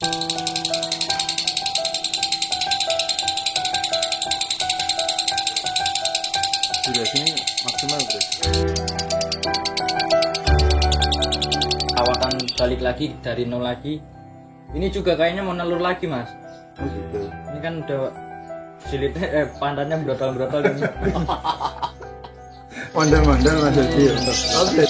Durasinya maksimal berarti. Awatan balik lagi dari nol lagi. Ini juga kayaknya mau nelur lagi mas. Oh gitu. Ini kan udah silitnya pantatnya brotol-brotol ini. Mondel-mondel Mas Bocil. Oke.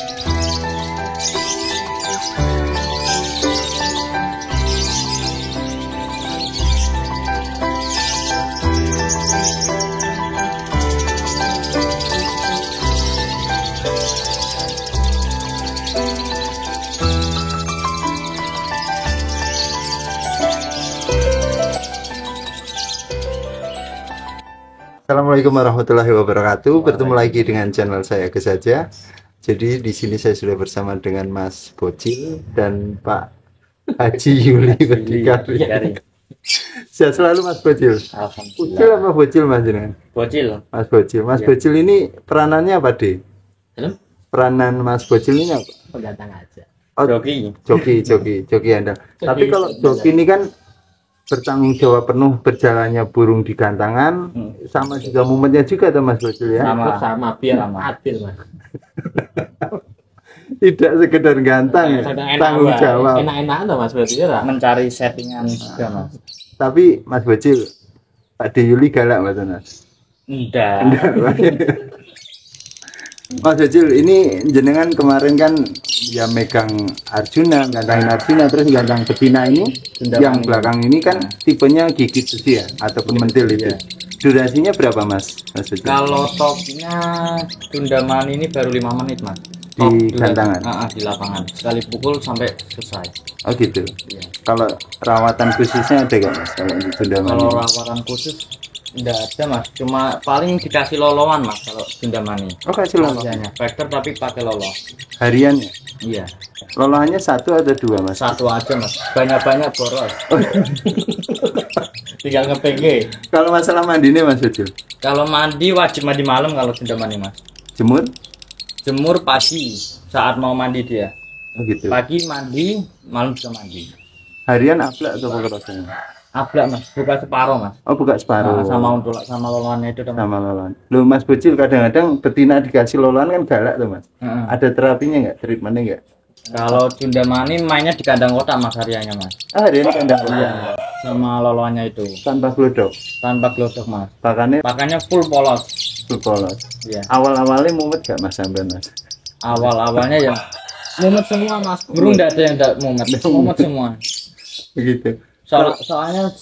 Assalamualaikum warahmatullahi wabarakatuh. Bertemu lagi dengan channel saya Agus Saja. Jadi di sini saya sudah bersama dengan Mas Bocil dan Pak Haji Yuli Berdikari. Sehat selalu Mas Bocil. Alhamdulillah. Bocil apa Bocil Mas jenengan? Bocil. Mas Bocil. Mas Bocil ini peranannya apa deh? Peranan Mas Bocil ini apa? Pendatang aja. Oh, joki Anda. Tapi kalau joki ini kan bertanggung jawab penuh berjalannya burung di gantangan, sama juga momentnya juga tuh Mas Bocil ya. Sama biar adil mas. Tidak sekedar gantang ya, tanggung jawab. Enak-enak tuh mas Bocil ya. Mencari settingan juga mas. Tapi Mas Bocil, Pak De Yuli galak Mas. Enggak. Mas Bocil, ini jenengan kemarin kan ya megang Arjuna, gantangin Arjuna, terus gantang betina ini yang belakang ini kan tipenya gigit besi ya, ataupun mentil itu. Durasinya berapa Mas Bocil? Kalau topnya Tundamani ini baru 5 menit mas. Di gantangan? Di lapangan. Sekali pukul sampai selesai. Oh gitu. Iya. Kalau rawatan khususnya ada nggak Mas? Kalau di Tundamani? Kalau rawatan khusus enggak ada mas, cuma paling dikasih lolowan mas kalau Tundamani. Oh kasih lolowan? Vektor tapi pakai lolo. Harian ya? Iya. Lolohannya satu atau dua Mas? Satu aja mas, banyak-banyak boros. Tinggal nge-PG. Kalau masalah mandi nih Mas Bocil? Kalau mandi wajib mandi malam kalau Tundamani mas. Jemur? Jemur pagi saat mau mandi dia. Oh gitu. Pagi mandi, malam bisa mandi. Harian ablak atau rasanya? Ablak mas, buka separuh mas. Oh buka separuh. Sama untuk sama loloannya itu sama loloan. Loh Mas Bocil kadang-kadang betina dikasih loloan kan galak tuh Mas. Ada terapinya nggak? Treatmentnya nggak? Kalau Tundamani mainnya di kandang kotak mas hariannya mas. Harian kandang kotak. Iya. Sama loloannya itu. Tanpa glodok. Tanpa glodok mas. Pakannya full polos. Full polos. Iya. Awal-awalnya mumet gak Mas sampai Mas? Awal-awalnya ya mumet semua mas. Burung nggak ada yang nggak mumet. Mumet semua. Begitu. Soalnya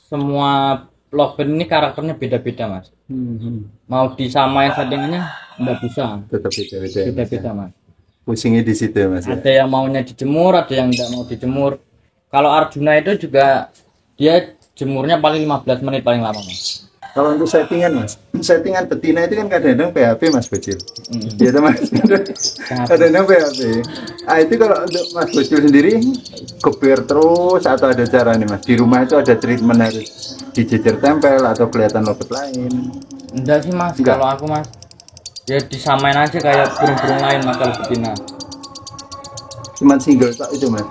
semua lovebird ini karakternya beda-beda mas. Mau disamain settingannya nggak bisa. Tetap beda-beda mas. Pusingnya di situ ya Mas. Ada yang maunya dijemur, ada yang nggak mau dijemur. Kalau Arjuna itu juga dia jemurnya paling 15 menit paling lama mas. Kalau untuk settingan Mas, settingan betina itu kan kadang-kadang PHP Mas Bocil. Iya Mas. Kadang-kadang PHP. Ah itu kalau untuk Mas Bocil sendiri kebir terus atau ada cara nih Mas? Di rumah itu ada treatment harus dijejer tempel atau kelihatan lobet lain? Enggak sih Mas. Kalau aku Mas, ya disamain aja kayak burung-burung lain mas kalau betina. Cuman single tok itu Mas.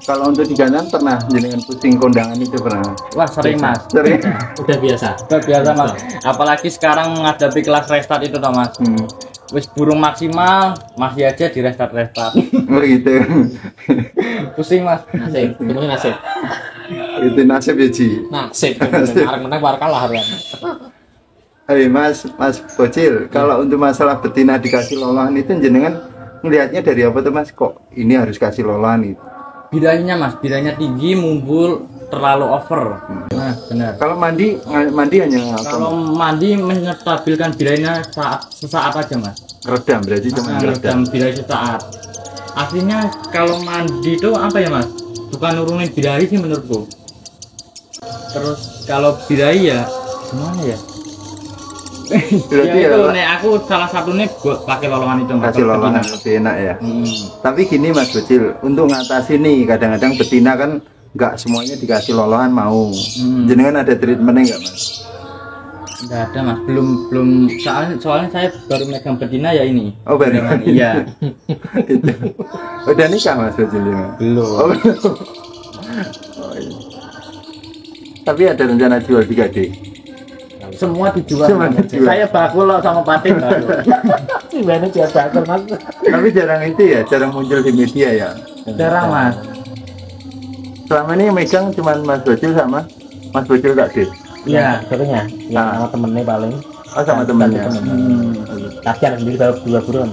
Kalau untuk digantang pernah jenengan pusing kondangan itu pernah? Wah sering Mas. Sering. Udah biasa Mas. Apalagi sekarang menghadapi kelas restart itu toh Mas. Wis burung maksimal masih aja di restart. Oh gitu. Pusing Mas. Nasib. Itu nasib ya Ji. Nasib. Menang kalah harian. Hai Mas Bocil, kalau untuk masalah betina dikasih lolohan itu jenengan melihatnya dari apa tuh Mas? Kok ini harus kasih lolohan itu? Bidanya Mas, bidanya tinggi, mumbul, terlalu over. Nah, benar. Kalau mandi hanya kalau mandi menstabilkan bidanya sesaat aja Mas. Redam berarti cuma redam bidai sesaat. Aslinya kalau mandi itu apa ya Mas? Bukan nurunin bidai sih menurutku. Terus kalau bidai ya gimana ya? Berarti ya itu nek aku salah satunya buat pakai lolohan itu Mas. Kasih lolohan lebih enak ya. Tapi gini Mas Bocil, untuk ngatasi nih kadang-kadang betina kan nggak semuanya dikasih lolohan mau. Jenengan ada treatmentnya nggak Mas? Nggak ada Mas, belum soalnya saya baru megang betina ya ini. Oh baru. Iya. Udah nikah Mas Bocil? Belum. Oh, Tapi ada rencana jual 3D. Semua dijual. Semua dijual. Saya bakul loh sama patin baru. Gimana jual bakul mas? Tapi jarang itu ya, jarang muncul di media ya. Jarang mas. Selama ini yang megang cuma Mas Bocil sama Mas Bocil Kak Dit. Iya, satunya. Yang Ah. sama temennya paling. Oh sama temennya. Kasihan sendiri baru 2 bulan.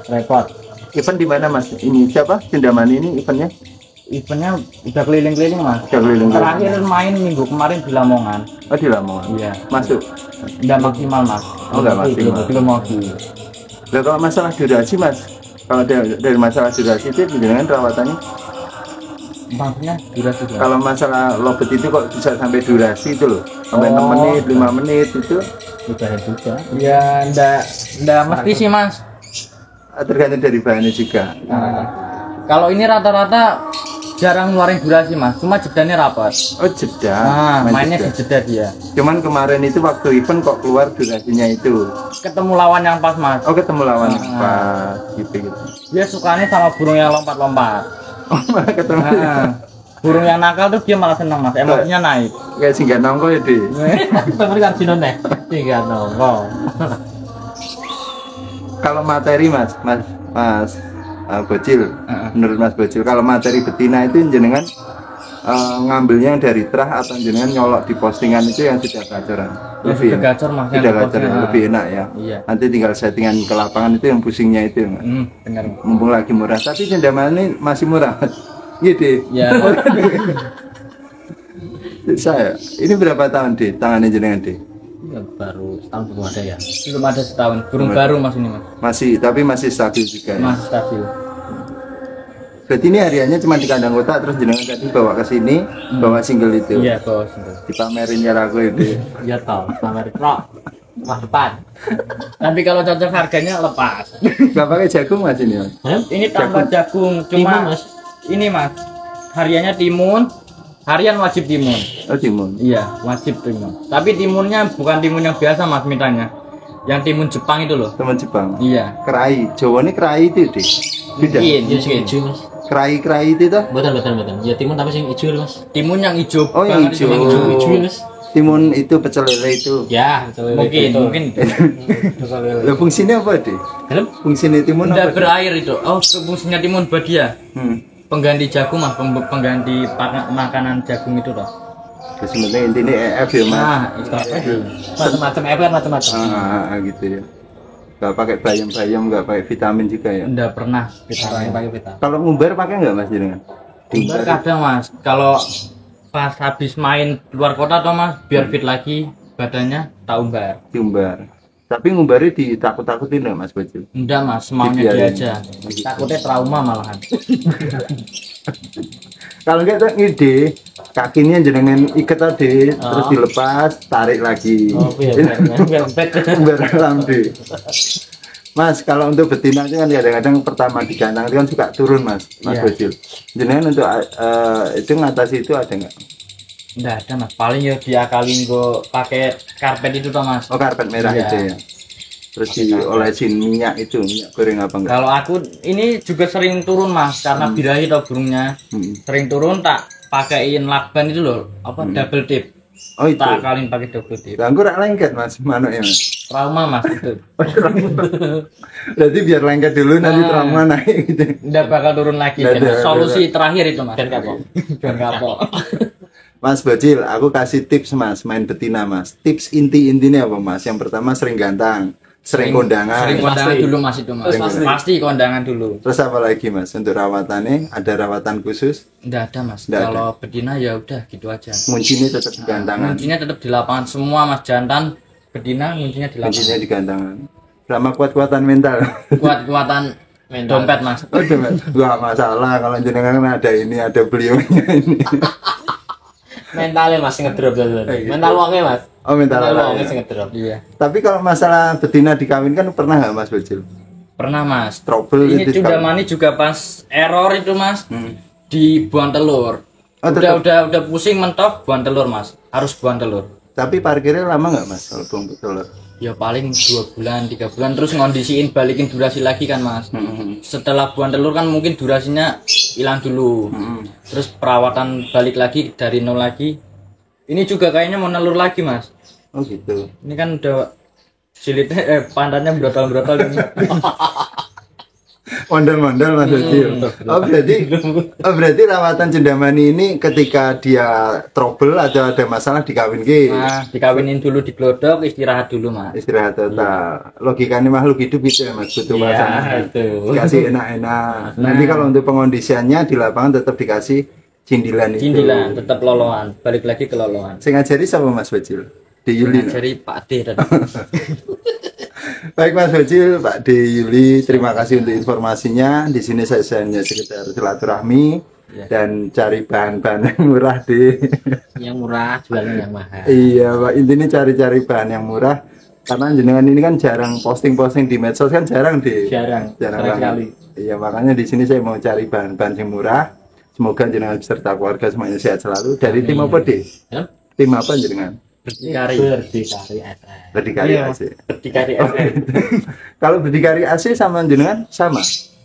Repot. Event di mana Mas? Ini siapa? Cendamani ini eventnya? Eventnya udah keliling-keliling mas. Udah keliling-keliling. Terakhir main minggu kemarin di Lamongan. Oh di Lamongan. Iya. Masuk. Nggak maksimal mas. Oh nggak maksimal. Belum lagi. Lah kalau masalah durasi Mas, kalau dari masalah durasi itu dengan rawatannya, Maksudnya durasi berapa? kalau masalah lobet itu kok bisa sampai durasi itu loh, sampai 6 Oh. menit, 5 menit itu Udah juga. Ya ndak mesti sih mas. tergantung dari bahannya juga. Kalau ini rata-rata jarang ngeluarin durasi mas. Cuma jedanya rapat. Oh jeda. Nah, main mainnya jeda. di jeda dia. Cuman kemarin itu waktu event kok keluar durasinya itu. Ketemu lawan yang pas mas. Oh ketemu lawan Ah. pas gitu. Dia sukanya sama burung yang lompat-lompat. Oh malah ketemu. Nah, burung yang nakal tuh dia malah senang mas. Emosinya naik. Kayak singgah nongko ya deh. Temen kan sinon deh. Tiga nongol. Kalau materi Mas Bocil, menurut Mas Bocil, kalau materi betina itu jenengan ngambilnya yang dari terah atau jenengan nyolok di postingan itu yang sudah gacoran? Ya, sudah gacor mas. yang Sudah di gacor, postingan. lebih enak ya. Iya. Nanti tinggal settingan ke lapangan itu yang pusingnya itu, Mas. Benar mas. Mumpung lagi murah. Tapi cendaman ini masih murah, Mas. Gitu. Ya. Saya, ini berapa tahun deh tangannya jenengan deh? Ya, baru setahun belum ada ya. Belum ada setahun. Burung baru mas ini mas. Masih, tapi masih stabil juga ya. Masih stabil. Berarti ini hariannya cuma di kandang kotak terus jenengan tadi bawa ke sini, bawa single itu. Iya bos. Dipamerin cara aku itu. Ya tau, sama Retro. Mas depan. Tapi kalau cocok harganya lepas. Gak pakai jagung Mas ini, Mas. Hah? Ini tambah jagung. Timun, Cuma Mas. ini mas. Hariannya timun. Harian wajib timun. Oh, timun. Iya wajib timun. Tapi timunnya bukan timun yang biasa mas mintanya. Yang timun Jepang itu loh. Teman Jepang. Iya. Kerai. Jawa ini kerai itu deh. Beda. Mungkin. Ya sing ijo mas. Kerai itu tuh. Betul. Ya timun tapi sing ijo mas. Timun yang hijau. Oh, yang banget itu, hijau. Yang Ijo mas. Timun itu pecel lele itu. Ya, Mungkin. Lah fungsinya apa deh? Helm? Fungsinya timun Udah apa? berair itu. Oh fungsinya timun buat dia. Pengganti jagung mas. Pengganti makanan jagung itu loh. Terus sebenarnya intinya EF ya, Mas. Nah itu. Macam-macam apa macam-macam. Gitu ya. Gak pakai bayam-bayam, gak pakai vitamin juga ya. Udah pernah. Pakai pita. Kalau ngumbar pakai nggak Mas jenengan? Ngumbar kadang mas. Kalau pas habis main keluar kota toh mas, biar fit lagi badannya tak umbar. Diumbar. Tapi ngumbarnya ditakut-takutin nggak Mas Bocil? Enggak mas, semaunya dia Dibiarin. aja. Takutnya trauma malahan. Kalau enggak tuh ide kakinya jenengan ikat tadi, terus dilepas, tarik lagi. Oh iya, biar Ngumbar alam deh. Mas, kalau untuk betina itu kan kadang-kadang pertama di kandang itu kan suka turun Mas Iya. Bocil. Jenengan untuk itu ngatasi itu ada nggak? Enggak ada mas, paling ya diakalin gua pakai karpet itu toh mas. Oh karpet merah Iya. itu ya. Terus diolesin minyak itu, minyak goreng apa enggak? Kalau aku ini juga sering turun mas, karena birahi toh burungnya. Sering turun tak pakein lakban itu loh, apa double tip. Oh itu. Tak akalin pakai double tip. Ganggu rak lengket Mas, manuknya Mas. Trauma mas itu. Berarti biar lengket dulu nanti trauma naik gitu. Enggak bakal turun lagi. Nggak ada, Solusi terakhir itu mas. Dan kapok. Biar kapok. Mas Bocil, aku kasih tips Mas main betina Mas. Tips intinya apa Mas? Yang pertama sering gantang, sering kondangan. Sering kondangan Pasti. dulu mas itu mas. Pasti. Pasti kondangan dulu. Terus apa lagi Mas? Untuk rawatannya ada rawatan khusus? Enggak ada mas. Nggak ada. Kalau betina ya udah gitu aja. Kuncinya tetap di gantangan. Kuncinya tetap di lapangan semua mas, jantan betina kuncinya di lapangan. Kuncinya di gantangan. Sama kuat-kuatan mental. Kuat-kuatan Mental. dompet mas. Oh, enggak masalah kalau jenengan ada ini, ada beliaunya ini. Mentalnya masih ngedrop dulu. gitu. Mental wongnya mas. Oh, mental wongnya wongnya. sih ngedrop. Iya. Tapi kalau masalah betina dikawinkan pernah nggak Mas Bocil? Pernah mas. Trouble Ini itu Cundamani juga pas error itu mas. Dibuang telur. Oh, tetap. Udah pusing mentok buang telur mas. Harus buang telur. Tapi parkirnya lama nggak Mas kalau bawang putih telur? Ya paling 2 bulan 3 bulan terus ngondisiin balikin durasi lagi kan Mas. Setelah buang telur kan mungkin durasinya hilang dulu, terus perawatan balik lagi dari nol lagi. Ini juga kayaknya mau nelur lagi Mas. Oh gitu. Ini kan udah silitnya pantatnya brotol-brotol ini. Mondel-mondel Mas Bocil. Oh berarti rawatan Jendamani ini ketika dia trouble atau ada masalah dikawin Nah, dikawinin dulu di glodok, istirahat dulu Mas. istirahat total. Logikanya makhluk hidup itu ya Mas, butuh Iya, pasangan. itu. Dikasih enak-enak. Nanti kalau untuk pengondisiannya di lapangan tetap dikasih cindilan itu. Cindilan tetap loloan, balik lagi ke loloan. Saya ngajari sama Mas Bocil di Yuli. Dari Pak D tadi. Baik Mas Bocil, Pak D Yuli, terima kasih untuk informasinya. Di sini saya hanya sekedar silaturahmi dan cari bahan-bahan yang murah di. Yang murah jualnya yang mahal. Iya Pak, intinya cari-cari bahan yang murah. Karena jenengan ini kan jarang posting-posting di medsos kan jarang Jarang banget. sekali. Iya makanya di sini saya mau cari bahan-bahan yang murah. Semoga jenengan beserta keluarga semuanya sehat selalu. Dari tim apa deh? Ya? Tim apa jenengan? Berdikari. Berdikari FM. Berdikari Iya, AC. Berdikari Oh, FM. Kalau berdikari AC sama jenengan sama.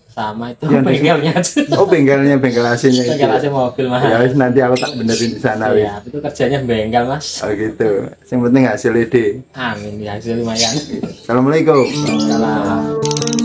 Sama itu Yang di- bengkelnya. Oh bengkelnya bengkel AC-nya itu. Bengkel AC mobil Ya mahal. wis, nanti aku tak benerin di sana wis. Iya, itu kerjanya bengkel Mas. Oh gitu. Yang penting hasil ide. Amin ya hasil lumayan. Assalamualaikum. Salam.